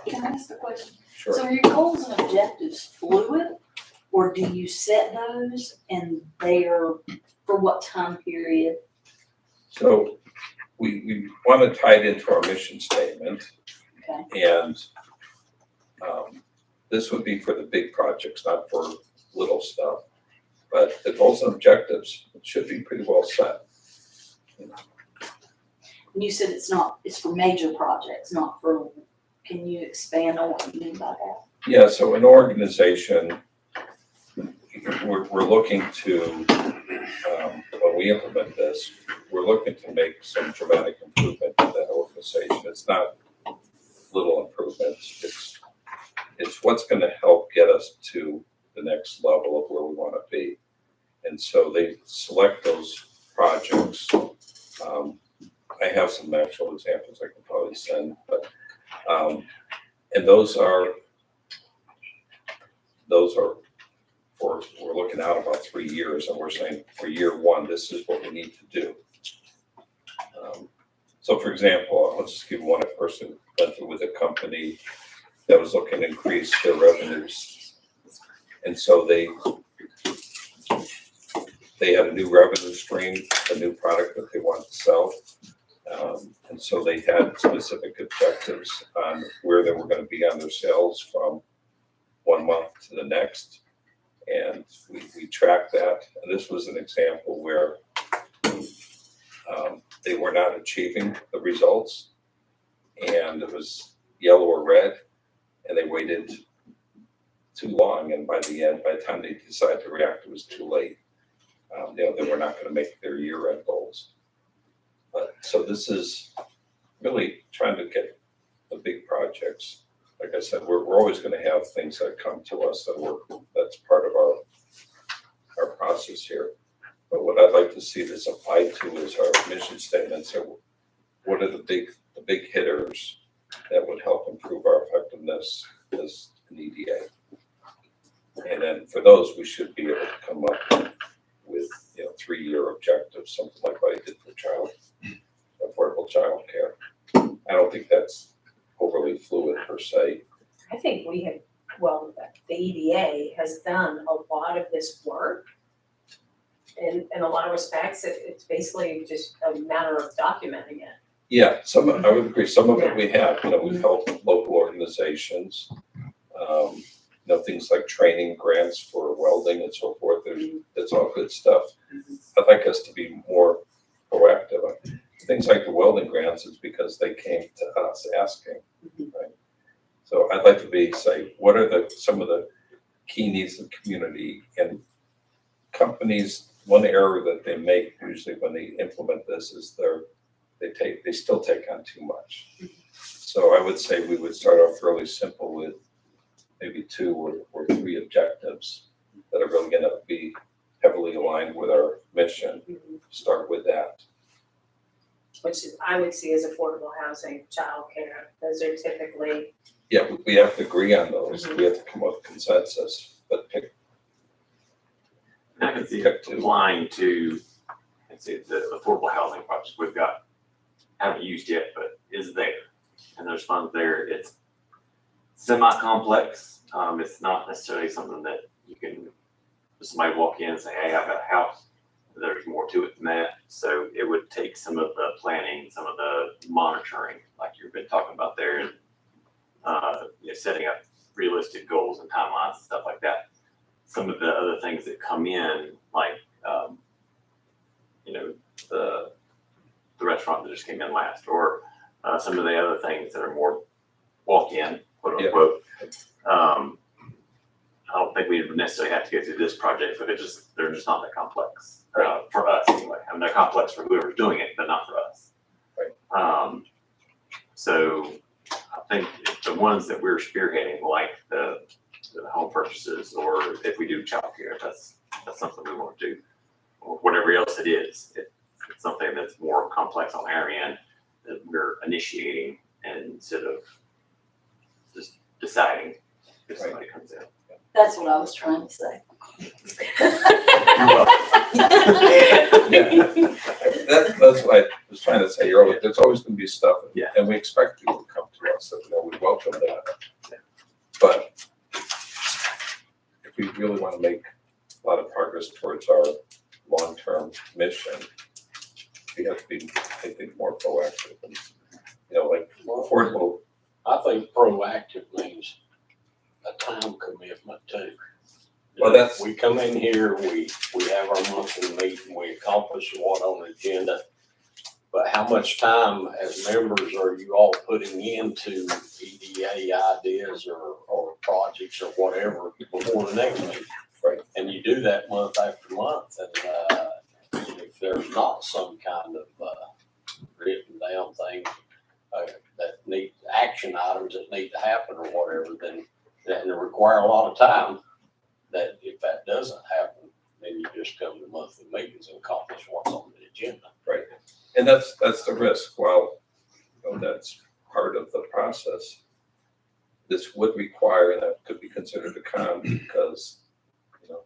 Can I ask a question? sure. So are your goals and objectives fluid, or do you set those and they are for what time period? So we want to tie it into our mission statement. Okay. And this would be for the big projects, not for little stuff. But the goals and objectives should be pretty well set. And you said it's for major projects, not for, can you expand on what you mean by that? Yeah, so an organization, we're looking to, when we implement this, we're looking to make some dramatic improvement in that organization. It's not little improvements. It's what's going to help get us to the next level of where we want to be. And so they select those projects. I have some actual examples I can probably send, but and those are for, we're looking out about 3 years, and we're saying for year one, this is what we need to do. So for example, let's just give one. A person went through with a company that was looking to increase their revenues. And so they had a new revenue stream, a new product that they wanted to sell. And so they had specific objectives on where they were going to be on their sales from 1 month to the next. And we tracked that. And this was an example where they were not achieving the results, and it was yellow or red, and they waited too long. And by the time they decided to react, it was too late. They were not going to make their year-end goals. But so this is really trying to get the big projects. Like I said, we're always going to have things that come to us that's part of our process here. But what I'd like to see this applied to is our mission statement. So what are the big hitters that would help improve our effectiveness as an EDA? And then for those, we should be able to come up with 3-year objectives, something like what I did for affordable child care. I don't think that's overly fluid per se. I think the EDA has done a lot of this work. In a lot of respects, it's basically just a matter of documenting it. Yeah, I would agree. Some of it we have. We've helped local organizations. Things like training grants for welding and so forth. That's all good stuff. I'd like us to be more proactive. Things like the welding grants is because they came to us asking, right? So I'd like to say, what are some of the key needs of the community? And companies, one error that they make usually when they implement this is they still take on too much. So I would say we would start off fairly simple with maybe 2 or 3 objectives that are really going to be heavily aligned with our mission. Start with that. Which I would see as affordable housing, childcare. Those are typically. Yeah, we have to agree on those. We have to come up with consensus, but pick. I can see it applying to, let's see, the affordable housing project we've got, haven't used yet, but is there. And there's funds there. It's semi-complex. It's not necessarily something that you can just somebody walk in and say, hey, I've got a house. There's more to it than that. So it would take some of the planning, some of the monitoring, like you've been talking about there, and setting up realistic goals and timelines and stuff like that. Some of the other things that come in, like the restaurant that just came in last, or some of the other things that are more walk-in, quote unquote. I don't think we necessarily have to go through this project, but they're just not that complex for us anyway. I mean, they're complex for whoever's doing it, but not for us. Right. So I think the ones that we're spearheading, like the home purchases, or if we do childcare, that's something we want to do, or whatever else it is. It's something that's more complex on our end that we're initiating, and instead of just deciding if somebody comes in. That's what I was trying to say. That's what I was trying to say earlier, there's always gonna be stuff. Yeah. And we expect people to come to us, that, we welcome that. But if we really wanna make a lot of progress towards our long-term mission, we have to be, I think, more proactive and, like affordable. I think proactive means a time commitment too. Well, that's- We come in here, we have our monthly meeting, we accomplish what on the agenda. But how much time as members are you all putting into EDA ideas or projects or whatever before the next meeting? Right. And you do that month after month, and if there's not some kind of written down thing that need action items that need to happen or whatever, then that require a lot of time. That if that doesn't happen, then you just come to monthly meetings and accomplish what's on the agenda. Right, and that's the risk. Well, that's part of the process. This would require, and that could be considered a con, because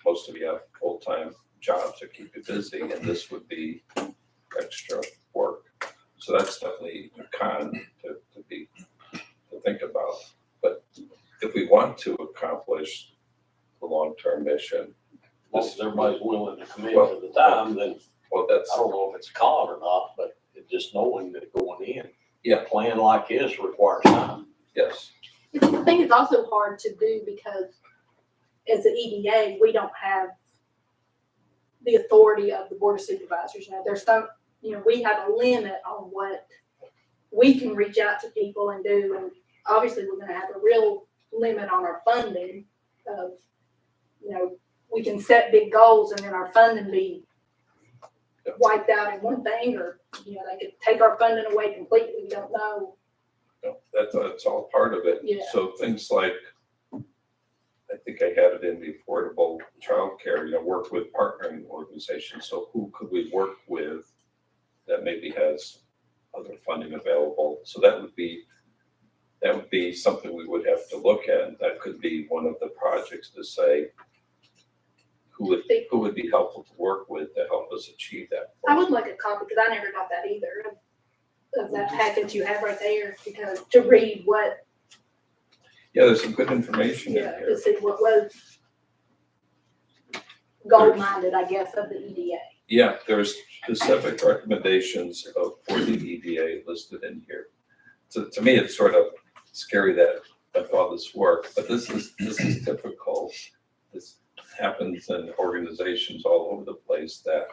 most of you have full-time jobs that keep you busy, and this would be extra work. So that's definitely a con to think about. But if we want to accomplish the long-term mission, Once everybody's willing to commit to the time, then well, that's, I don't know if it's a con or not, but it just knowing that going in. Yeah. A plan like this requires time. yes, I think it's also hard to do because as the EDA, we don't have the authority of the Board of Supervisors. There's some, we have a limit on what we can reach out to people and do. And obviously we're gonna have a real limit on our funding of, we can set big goals and then our funding be wiped out in one thing, or, they could take our funding away completely. We don't know. that's all part of it. Yeah. So things like, I think I had it in the affordable childcare, work with partnering organizations. So who could we work with that maybe has other funding available? So that would be something we would have to look at. That could be one of the projects to say, who would be helpful to work with to help us achieve that. I would like a copy because I never got that either of that package you have right there, because to read what, Yeah, there's some good information in to here. see what was goal-minded, I guess, of the EDA. Yeah, there's specific recommendations for the EDA listed in here. So to me, it's sort of scary that all this work, but this is typical. This happens in organizations all over the place, that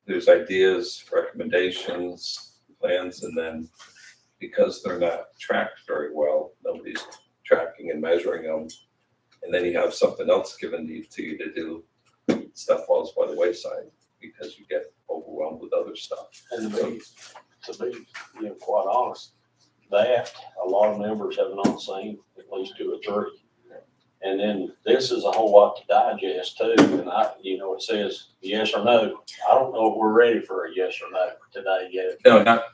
there's ideas, recommendations, plans, and then because they're not tracked very well, nobody's tracking and measuring them, and then you have something else given to you to do, stuff falls by the wayside because you get overwhelmed with other stuff. And to be quite honest, that a lot of members have not seen, at least 2 or 3. And then this is a whole lot to digest too. And it says yes or no. I don't know if we're ready for a yes or no today yet. No, not,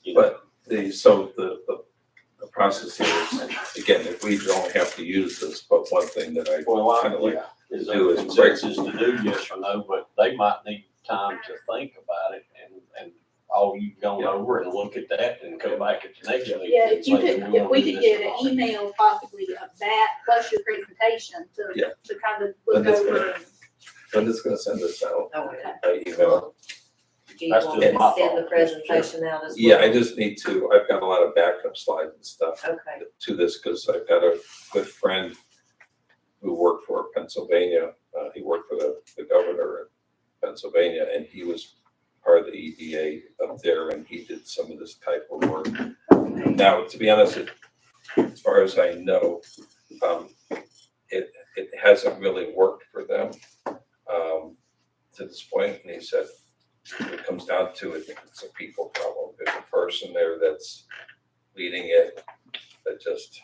You know, but the process is, again, if we don't have to use this, but one thing that I Well, kind of like is do a is consensus to do yes or no, but they might need time to think about it and all you've gone over and look at that and come back at the next meeting. Yeah, and if you say, could, "We if wanna we do could this get or an not." email possibly of that plus your presentation to kind of look Then it's over. gonna- Linda's gonna send this out Okay. by email. Do you That's want just me my to send the fault. presentation out as well? Yeah, I just need to, I've got a lot of backup slides and stuff Okay, to this, because I've got a good friend who worked for Pennsylvania. He worked for the governor in Pennsylvania, and he was part of the EDA up there, and he did some of this type of work. Now, to be honest, as far as I know, it hasn't really worked for them to this point. And he said, when it comes down to it, it's a people problem. There's a person there that's leading it that just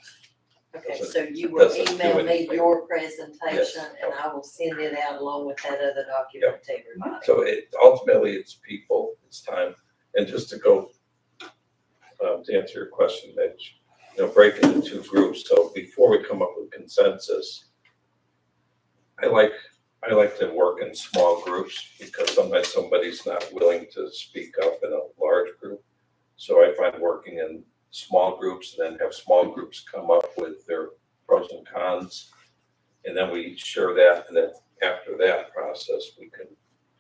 Okay, Doesn't- so you will doesn't do email me anything. your presentation Yes. and I will send it out along with that other document to everybody. So ultimately, it's people, it's time, and just to go, to answer your question, Mitch, break it into two groups, so before we come up with consensus, I like to work in small groups, because sometimes somebody's not willing to speak up in a large group. So I find working in small groups, and then have small groups come up with their pros and cons, and then we share that, and then after that process, we can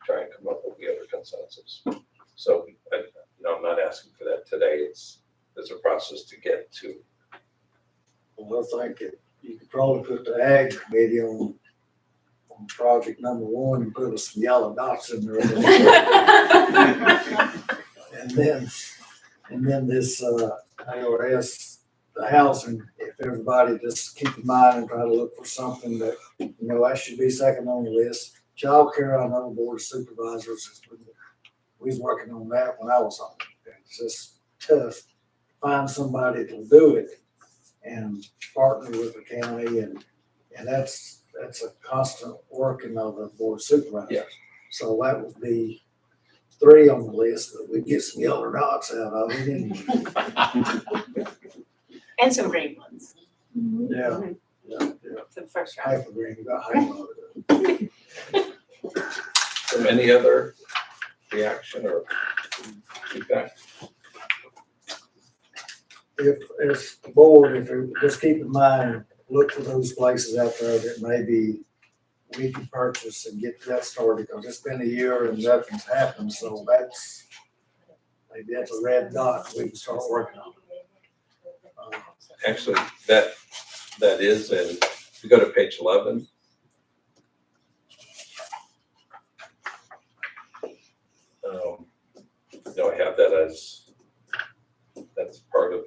try and come up with the other consensus. So, I'm not asking for that today, there's a process to get to. Well, I think you could probably put the ag committee on project number one and put some yellow dots in there. And then this, IRS, the housing, if everybody just keep in mind and try to look for something that, that should be second on the list. Childcare, I know board of supervisors, we was working on that when I was on it. It's just tough to find somebody to do it and partner with the county, and that's a constant working of the board of supervisors. Yeah. So that would be 3 on the list, but we get some yellow dots out of it. And some green ones Yeah. for the first round. Hyper green, got hyper of it. Any other reaction or feedback? If the board, if you just keep in mind, look for those places out there that maybe we can purchase and get that started, because it's been a year and nothing's happened, so maybe that's a red dot we can start working on. Actually, that is, and if you go to page 11, I have that that's part of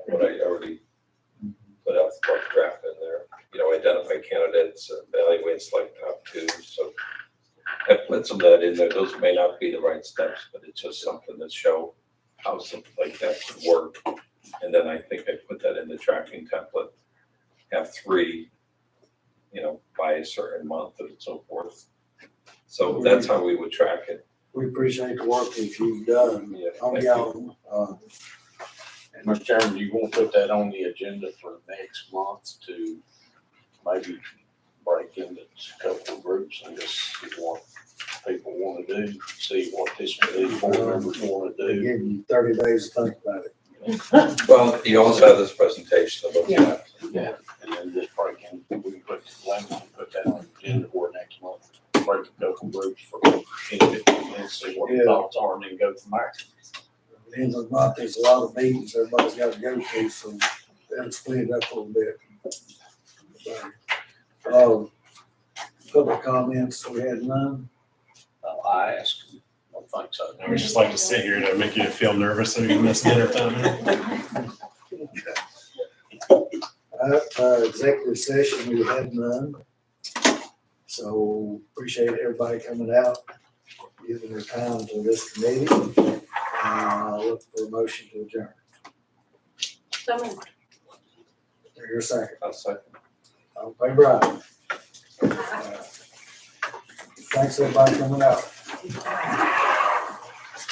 what I already put out the rough draft in there. Identify candidates, evaluate, select top 2. So I put some of that in there. Those may not be the right steps, but it's just something to show how something like that could work. And then I think I put that in the tracking template. Have 3, by a certain month and so forth. So that's how we would track it. We appreciate the work that you've done on Thank y'all. Mr. Chairman, do you want to put that on the agenda for next month to maybe break into a couple of groups and just see what people want to do, see what these board members want to They do? give you 30 days to think about it. Well, you also have this presentation to look at. Yeah, and then just break in, we can put that on the agenda for next month. Break a couple groups for 10-15 minutes, see what the thoughts are, and then go from there. At the end of the month, there's a lot of meetings everybody's got to go to, so that'll split it up a little bit. Public comments, we had none. I asked, I don't think so. I would just like to sit here to make you feel nervous so you miss dinner time. Executive session, we had none. So appreciate everybody coming out, giving their time to this committee. I'll look for a motion to adjourn. So moved. Your second. I'll second. All in favor, aye. Thanks everybody coming out.